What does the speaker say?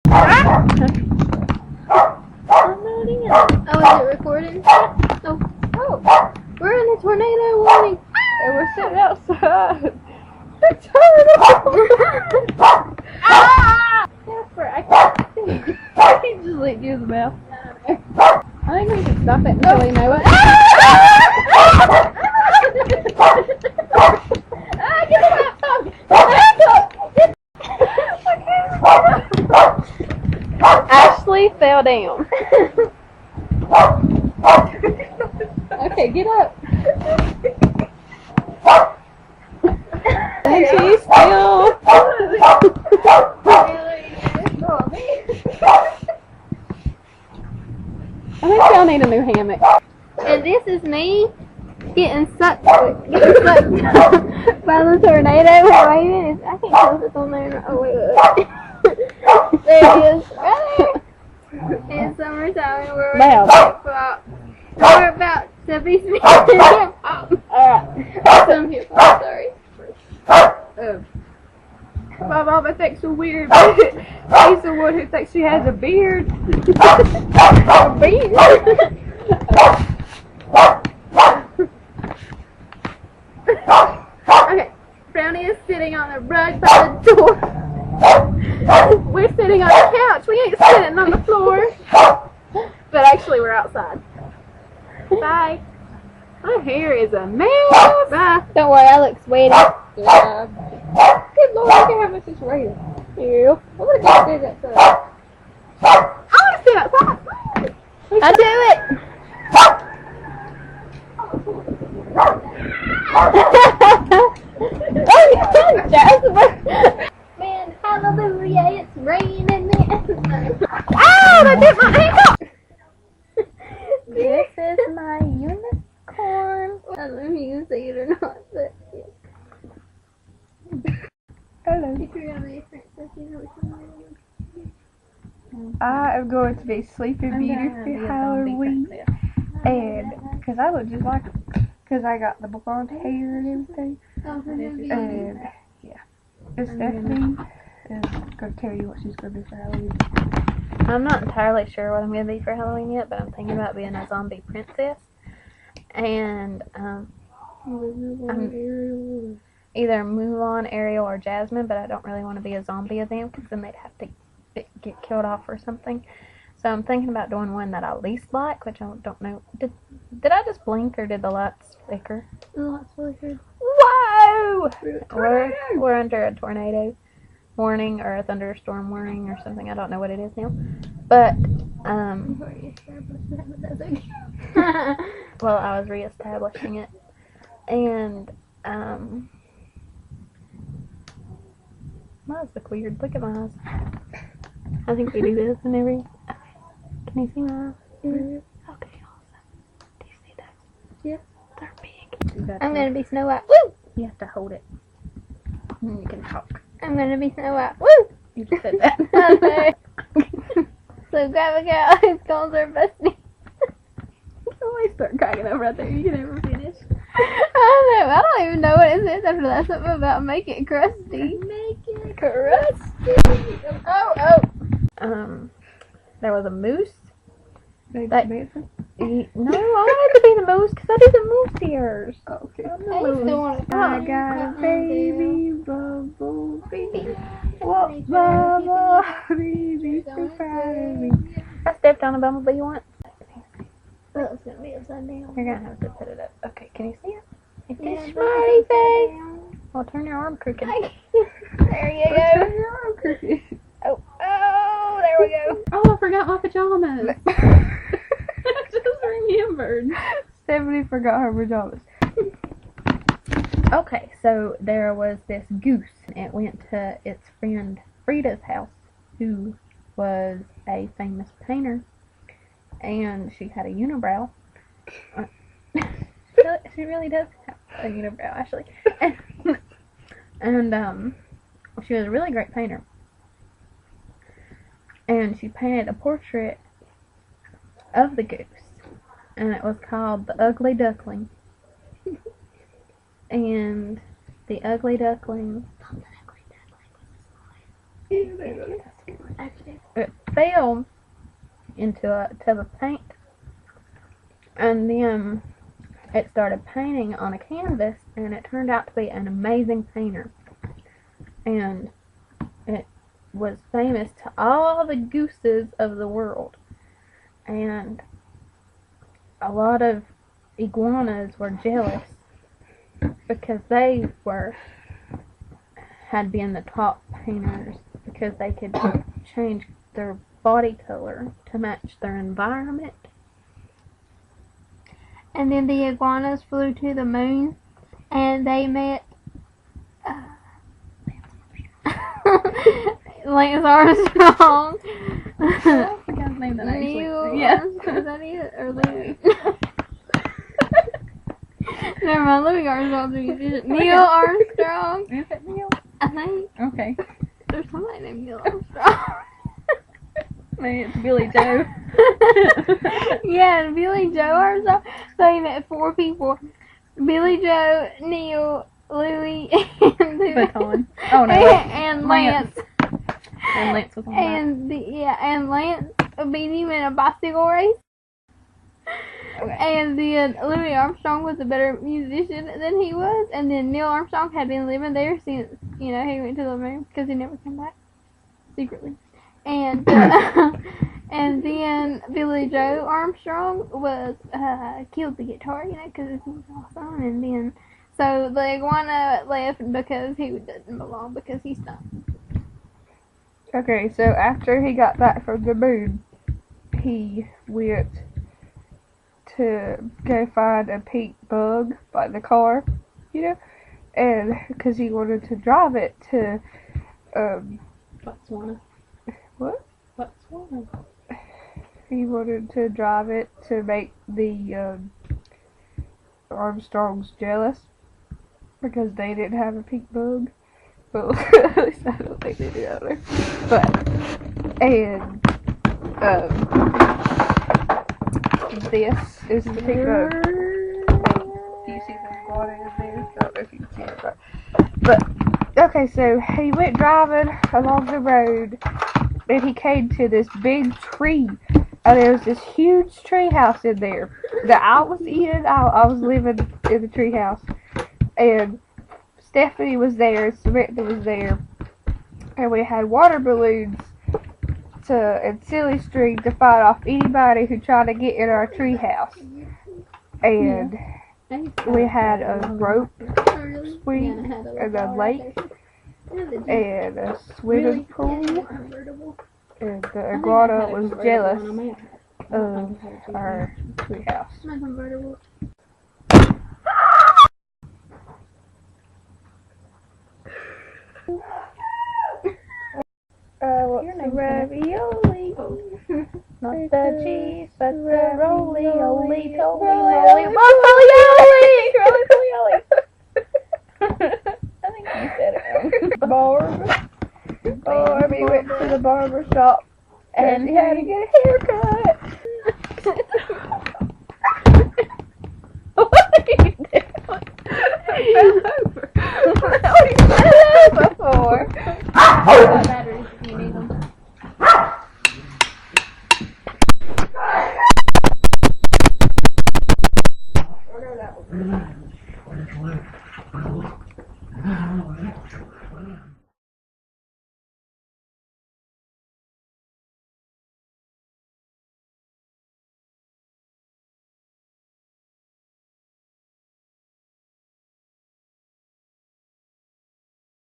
I'm not in. Oh, is it recording? Oh. Oh. We're in a tornado warning. And we're sitting outside. It's horrible. Ah! Jasper, I can't see. He just licked you in the mouth. I think we should stop it until we know it. Get the laptop! Ashley fell down. Okay, get up. And she's still. I think y'all need a new hammock. And this is me getting sucked by the tornado. Waving. I can't tell if it's on there. Oh wait, wait. There it is, right there. It's summertime and we're about to be speaking hip hop. Alright. Some hip hop, sorry. My mama thinks a weird. She's the one who thinks she has a beard. A beard? Okay. Brownie is sitting on a rug by the door. We're sitting on the couch. We ain't sitting on the floor. But actually, we're outside. Bye. My hair is a mess. Bye. Don't worry, I look sweaty. Yeah. Good Lord, look at how much is raining. Ew. I want to go upstairs outside. I want to sit outside. I'll do it. Oh, Jasper. Man, hallelujah, it's raining. Oh, that hit my ankle. This is my unicorn. I don't know if you can see it or not, but yeah. Hello. If you're gonna be a princess, you know what you want. I am going to be Sleeping Beauty for Halloween. And, because I look just like, because I got the blonde hair and everything. And, yeah. And Stephanie is going to tell you what she's going to be for Halloween. I'm not entirely sure what I'm going to be for Halloween yet, but I'm thinking about being a zombie princess. And, I'm either Mulan, Ariel, or Jasmine, but I don't really want to be a zombie of them, because then they'd have to get killed off or something. So I'm thinking about doing one that I least like, which I don't know. Did I just blink, or did the lights flicker? The lights flickered. Whoa! We're under a tornado warning, or a thunderstorm warning, or something. I don't know what it is now. But, well, I was reestablishing it. And, my eyes look weird. Look at my eyes. I think we do this and every. Can you see my eyes? Mm-hmm. Okay, awesome. Do you see those? Yeah. They're big. I'm gonna be Snow White. Woo! You have to hold it. And you can talk. I'm gonna be Snow White. Woo! You just said that. So grab a girl whose goals are busting. Somebody start cracking up right there. You can never finish. I don't even know what it says after that. Something about make it crusty. Make it crusty. Oh. There was a moose. No, I wanted to be the moose because I do the moose ears. Oh, okay. I still want to I got a baby bumblebee. What bumblebee so proud of me. I stepped on a bumblebee once. Well, it's gonna be upside down. You're gonna have to put it up. Okay, can you see it? It's Yeah, a smiley face. Well, turn your arm crooked. There you go. Turn your arm crooked. Oh, there we go. Oh, I forgot my pajamas. I just remembered. Stephanie forgot her pajamas. Okay, so there was this goose. It went to its friend Frida's house, who was a famous painter, and she had a unibrow. She really does have a unibrow, actually. And she was a really great painter. And she painted a portrait of the goose, and it was called The Ugly Duckling. And the ugly duckling. it fell into to the paint, and then it started painting on a canvas, and it turned out to be an amazing painter, and it was famous to all the gooses of the world, and a lot of iguanas were jealous because they had been the top painters because they could change their body color to match their environment. And then the iguanas flew to the moon, and they met Lance Armstrong. I forgot his name that Neil yeah. Armstrong, is that it? Or Louis? Never mind, Louis Armstrong's a musician. Neil Armstrong. Is it Neil? I think. Okay. There's somebody named Neil Armstrong. Maybe it's Billy Joe. Yeah, and Billy Joe Armstrong. So he met 4 people. Billy Joe, Neil, Louis, and Baton. Oh no. and Lance. And Lance was on And Lance beat him in a bicycle race. Okay. And then Louis Armstrong was a better musician than he was. And then Neil Armstrong had been living there since, he went to the moon because he never came back. Secretly. And and then Billy Joe Armstrong was killed the guitar, because he was awesome. And then so the iguana left because he doesn't belong because he's not. Okay, so after he got back from the moon, he went to go find a pink bug by the car, and because he wanted to drive it to Botswana. What? Botswana. He wanted to drive it to make the Armstrongs jealous because they didn't have a pink bug. Well, at least I don't think they do out there. But, and this is the pink bug. Do you see the water in there? I don't know if you can see it, but okay, so he went driving along the road, and he came to this big tree, and there was this huge tree house in there that I was in. I was living in the tree house, and Stephanie was there, and Samantha was there, and we had water balloons and silly string to fight off anybody who tried to get in our tree house, and we had a rope swing and a lake and a swimming pool, and the iguana was jealous of our tree house. What's the ravioli? Not the cheese, but the roly-oly, toly-moly, roly-oly! I think you said it wrong. Barbie went to the barber shop and he had to get a haircut. What are you doing? I fell over. What you fell over for? Batteries if you need them. What is